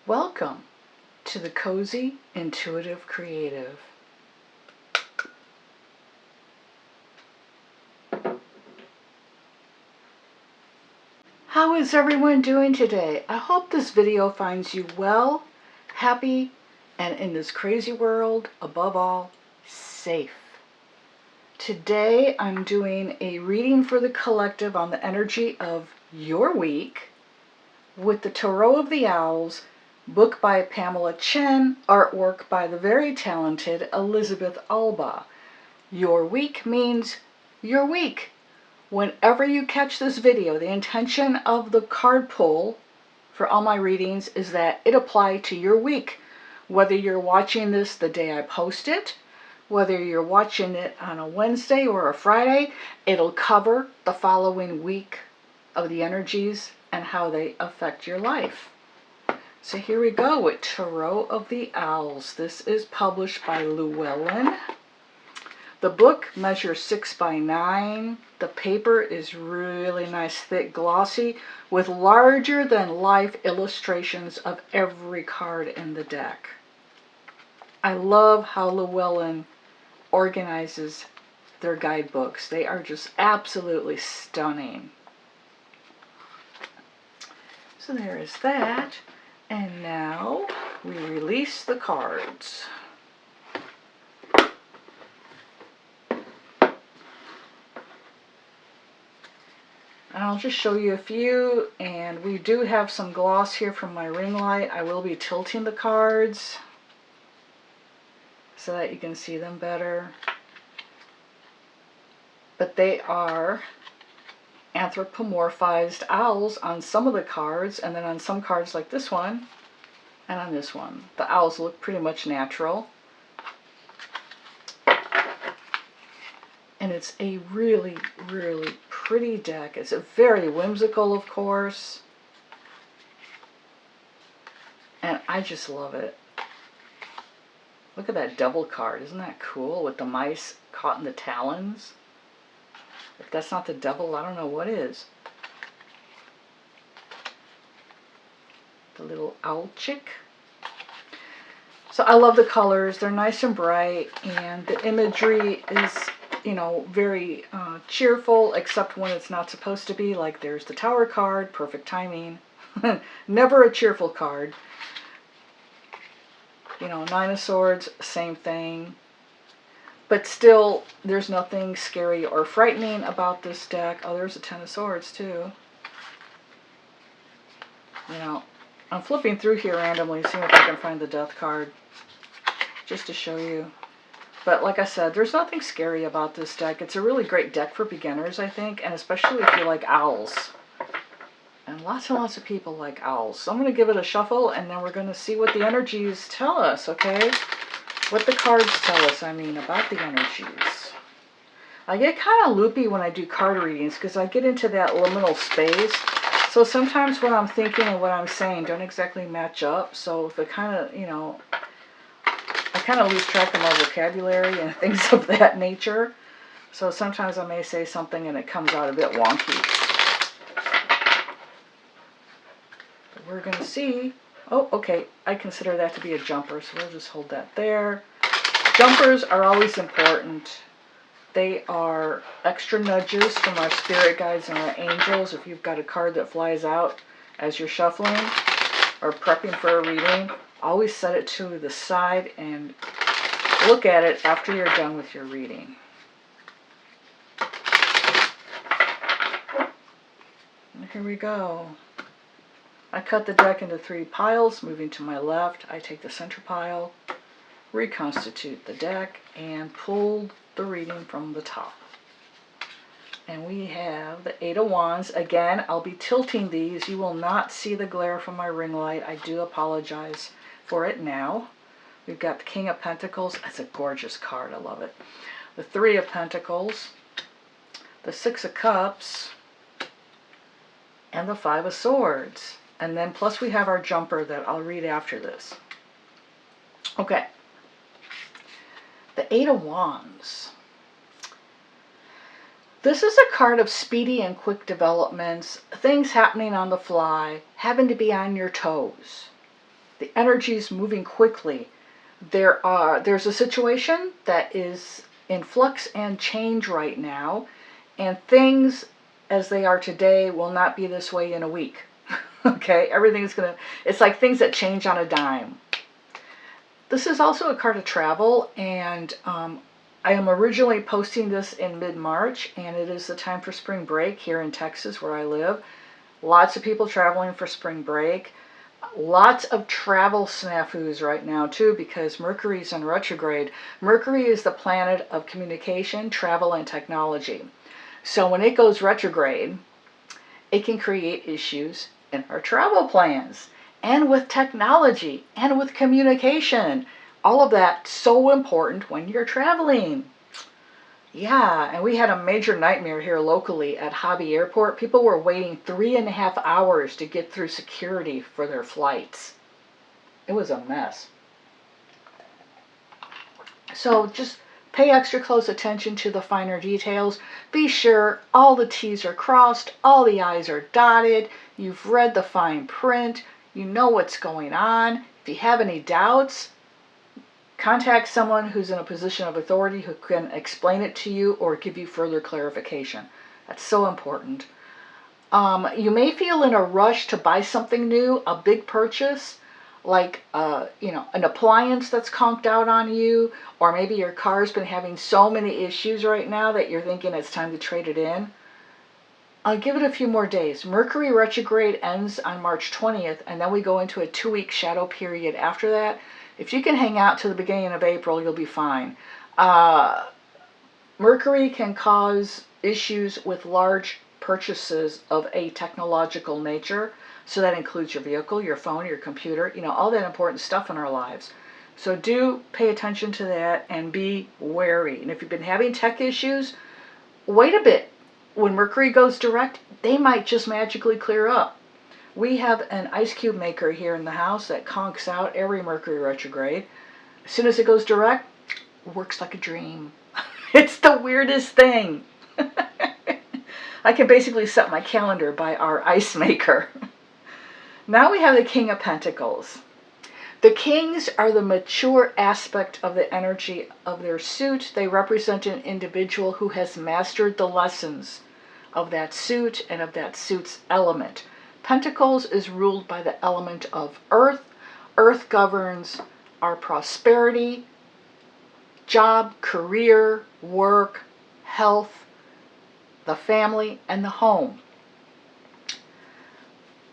Welcome to the Cozy Intuitive Creative. How is everyone doing today? I hope this video finds you well, happy, and in this crazy world, above all, safe. Today I'm doing a reading for the collective on the energy of your week with the Tarot of the Owls, book by Pamela Chen, artwork by the very talented Elizabeth Alba. Your week means your week. Whenever you catch this video, the intention of the card pull for all my readings is that it apply to your week. Whether you're watching this the day I post it, whether you're watching it on a Wednesday or a Friday, it'll cover the following week of the energies and how they affect your life. So here we go with Tarot of the Owls. This is published by Llewellyn. The book measures 6 by 9. The paper is really nice, thick, glossy, with larger than life illustrations of every card in the deck. I love how Llewellyn organizes their guidebooks. They are just absolutely stunning. So there is that. And now we release the cards. And I'll just show you a few, and we do have some gloss here from my ring light. I will be tilting the cards so that you can see them better. But they are anthropomorphized owls on some of the cards, and then on some cards like this one and on this one, the owls look pretty much natural. And it's a really, really pretty deck. It's a very whimsical, of course, and I just love it. Look at that double card. Isn't that cool, with the mice caught in the talons? If that's not the devil, I don't know what is. The little owl chick. So I love the colors. They're nice and bright, and the imagery is, you know, very cheerful, except when it's not supposed to be. Like there's the Tower card, perfect timing. Never a cheerful card. You know, Nine of Swords, same thing. But still, there's nothing scary or frightening about this deck. Oh, there's a Ten of Swords, too. You know, I'm flipping through here randomly, seeing if I can find the Death card, just to show you. But like I said, there's nothing scary about this deck. It's a really great deck for beginners, I think, and especially if you like owls. And lots of people like owls. So I'm going to give it a shuffle, and then we're going to see what the energies tell us, okay? What the cards tell us, I mean, about the energies. I get kind of loopy when I do card readings because I get into that liminal space. So sometimes what I'm thinking and what I'm saying don't exactly match up. So if it kind of, you know, I kind of lose track of my vocabulary and things of that nature. So sometimes I may say something and it comes out a bit wonky. But we're going to see. Oh, okay, I consider that to be a jumper, so we'll just hold that there. Jumpers are always important. They are extra nudges from our spirit guides and our angels. If you've got a card that flies out as you're shuffling or prepping for a reading, always set it to the side and look at it after you're done with your reading. And here we go. I cut the deck into 3 piles. Moving to my left, I take the center pile, reconstitute the deck, and pull the reading from the top. And we have the 8 of Wands. Again, I'll be tilting these. You will not see the glare from my ring light. I do apologize for it now. We've got the King of Pentacles. That's a gorgeous card. I love it. The 3 of Pentacles, the 6 of Cups, and the 5 of Swords. And then plus we have our jumper that I'll read after this. Okay. The 8 of Wands. This is a card of speedy and quick developments, things happening on the fly, having to be on your toes. The energy is moving quickly. There's a situation that is in flux and change right now, and things as they are today will not be this way in a week. Okay, it's like things that change on a dime. This is also a card of travel, and I am originally posting this in mid-March, and it is the time for spring break here in Texas where I live. Lots of people traveling for spring break. Lots of travel snafus right now too, because Mercury's in retrograde. Mercury is the planet of communication, travel, and technology. So when it goes retrograde, it can create issues in our travel plans, and with technology, and with communication. All of that so important when you're traveling. Yeah, and we had a major nightmare here locally at Hobby Airport. People were waiting 3.5 hours to get through security for their flights. It was a mess. So just pay extra close attention to the finer details. Be sure all the T's are crossed, all the I's are dotted. You've read the fine print. You know what's going on. If you have any doubts, contact someone who's in a position of authority who can explain it to you or give you further clarification. That's so important. You may feel in a rush to buy something new, a big purchase, like an appliance that's conked out on you, or maybe your car's been having so many issues right now that you're thinking it's time to trade it in. I'll give it a few more days. Mercury retrograde ends on March 20th, and then we go into a 2-week shadow period after that. If you can hang out to the beginning of April, you'll be fine. Mercury can cause issues with large purchases of a technological nature. So that includes your vehicle, your phone, your computer, all that important stuff in our lives. So do pay attention to that and be wary. And if you've been having tech issues, wait a bit. When Mercury goes direct, they might just magically clear up. We have an ice cube maker here in the house that conks out every Mercury retrograde. As soon as it goes direct, it works like a dream. It's the weirdest thing. I can basically set my calendar by our ice maker. Now we have the King of Pentacles. The kings are the mature aspect of the energy of their suit. They represent an individual who has mastered the lessons of that suit and of that suit's element. Pentacles is ruled by the element of earth. Earth governs our prosperity, job, career, work, health, the family, and the home.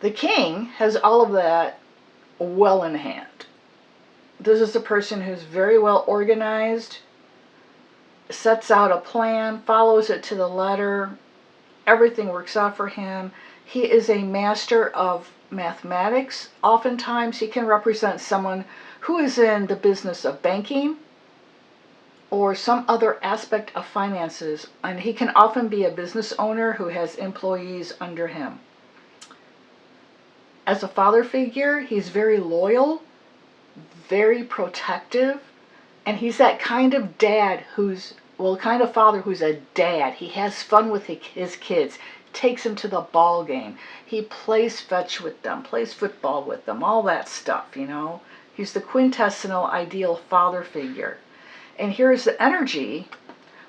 The king has all of that well in hand. This is a person who's very well organized, sets out a plan, follows it to the letter. Everything works out for him. He is a master of mathematics. Oftentimes he can represent someone who is in the business of banking or some other aspect of finances, and he can often be a business owner who has employees under him. As a father figure, he's very loyal, very protective, and he's that kind of dad kind of father who's a dad. He has fun with his kids, takes them to the ball game. He plays fetch with them, plays football with them, all that stuff, He's the quintessential ideal father figure. And here's the energy.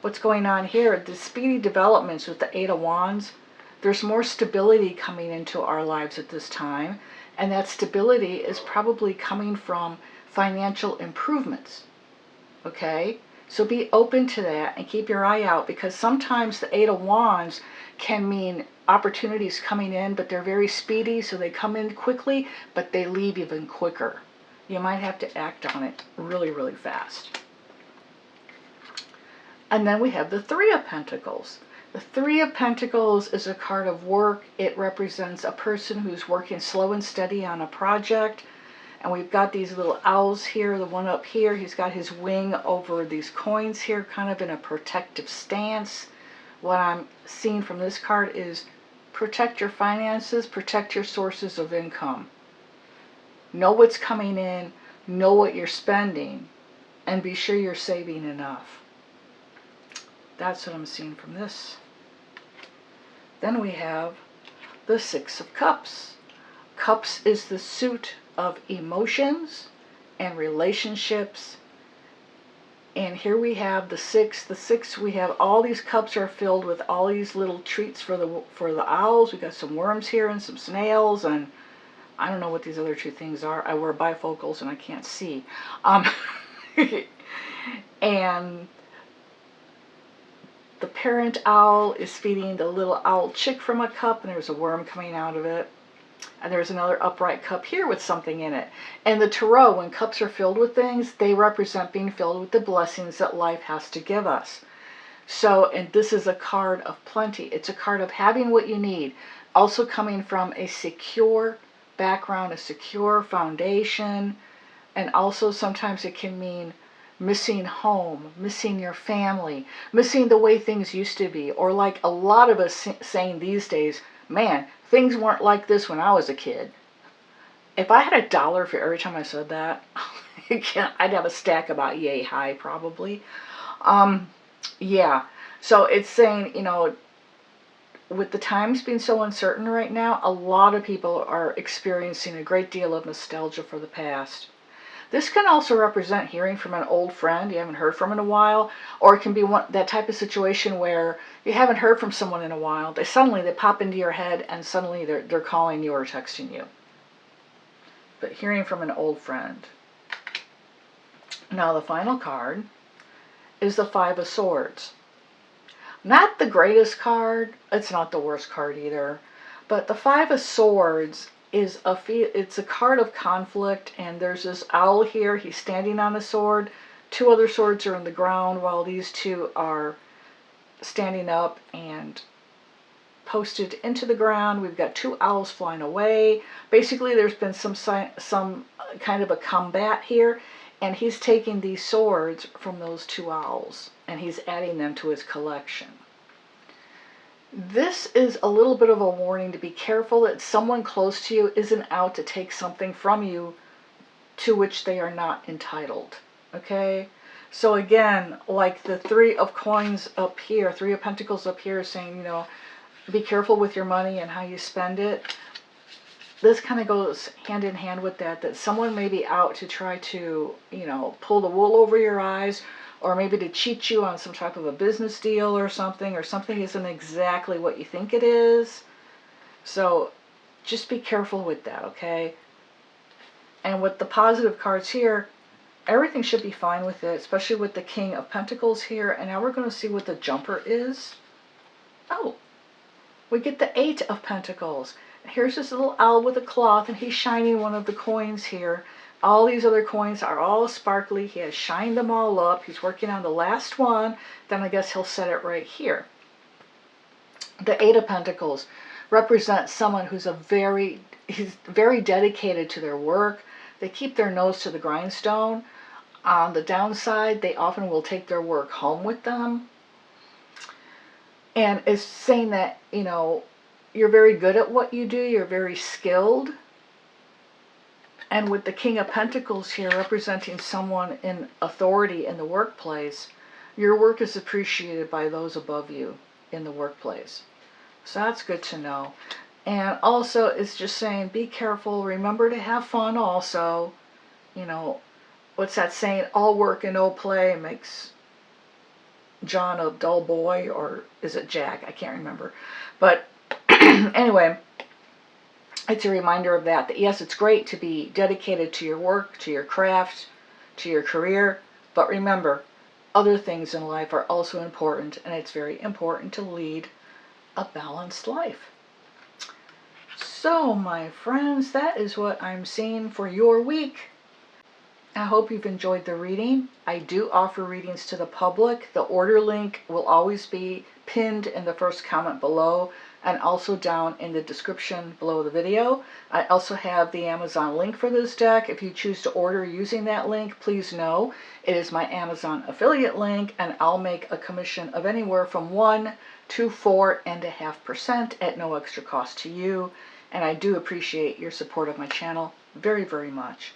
What's going on here? The speedy developments with the 8 of Wands. There's more stability coming into our lives at this time, and that stability is probably coming from financial improvements. Okay? So be open to that and keep your eye out, because sometimes the 8 of Wands can mean opportunities coming in, but they're very speedy, so they come in quickly, but they leave even quicker. You might have to act on it really, really fast. And then we have the 3 of Pentacles. The 3 of Pentacles is a card of work. It represents a person who's working slow and steady on a project. And we've got these little owls here. The one up here, he's got his wing over these coins here, kind of in a protective stance. What I'm seeing from this card is protect your finances, protect your sources of income. Know what's coming in, know what you're spending, and be sure you're saving enough. That's what I'm seeing from this. Then we have the 6 of Cups. Cups is the suit of emotions and relationships. And here we have the six. The six, we have all these cups are filled with all these little treats for the owls. We got some worms here and some snails, and I don't know what these other two things are. I wear bifocals and I can't see. And the parent owl is feeding the little owl chick from a cup, and there's a worm coming out of it. And there's another upright cup here with something in it. And the tarot, when cups are filled with things, they represent being filled with the blessings that life has to give us. So, and this is a card of plenty. It's a card of having what you need. Also coming from a secure background, a secure foundation. And also sometimes it can mean missing home, missing your family, missing the way things used to be. Or like a lot of us saying these days, man, things weren't like this when I was a kid. If I had $1 for every time I said that, I'd have a stack about yay high probably. Yeah. So it's saying, you know, with the times being so uncertain right now, a lot of people are experiencing a great deal of nostalgia for the past. This can also represent hearing from an old friend you haven't heard from in a while, or it can be that type of situation where you haven't heard from someone in a while. They pop into your head, and suddenly they're calling you or texting you. But hearing from an old friend. Now the final card is the Five of Swords. Not the greatest card. It's not the worst card either. But the Five of Swords is it's a card of conflict, and there's this owl here. He's standing on a sword. Two other swords are in the ground while these two are standing up and posted into the ground. We've got two owls flying away. Basically, there's been some kind of a combat here, and he's taking these swords from those two owls and he's adding them to his collection. This is a little bit of a warning to be careful that someone close to you isn't out to take something from you to which they are not entitled. Okay? So again, like the Three of Coins up here, Three of Pentacles up here saying, you know, be careful with your money and how you spend it. This kind of goes hand in hand with that someone may be out to try to, you know, pull the wool over your eyes, or maybe to cheat you on some type of a business deal or something isn't exactly what you think it is. So just be careful with that, okay? And with the positive cards here, everything should be fine with it, especially with the King of Pentacles here. And now we're going to see what the jumper is. Oh, we get the Eight of Pentacles. Here's this little owl with a cloth, and he's shining one of the coins here. All these other coins are all sparkly. He has shined them all up. He's working on the last one. Then I guess he'll set it right here. The Eight of Pentacles represents someone who's he's very dedicated to their work. They keep their nose to the grindstone. On the downside, they often will take their work home with them. And it's saying that, you know, you're very good at what you do. You're very skilled. And with the King of Pentacles here representing someone in authority in the workplace, your work is appreciated by those above you in the workplace. So that's good to know. And also it's just saying, be careful. Remember to have fun also. You know, what's that saying? All work and no play makes John a dull boy, or is it Jack? I can't remember. But anyway, it's a reminder of that yes, it's great to be dedicated to your work, to your craft, to your career, but remember, other things in life are also important, and it's very important to lead a balanced life. So, my friends, that is what I'm seeing for your week. I hope you've enjoyed the reading. I do offer readings to the public. The order link will always be pinned in the first comment below, and also down in the description below the video. I also have the Amazon link for this deck. If you choose to order using that link, please know it is my Amazon affiliate link, and I'll make a commission of anywhere from 1 to 4.5% at no extra cost to you. And I do appreciate your support of my channel very, very much.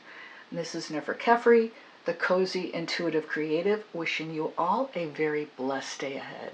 And this is Nefer Khepri, the Cozy Intuitive Creative, wishing you all a very blessed day ahead.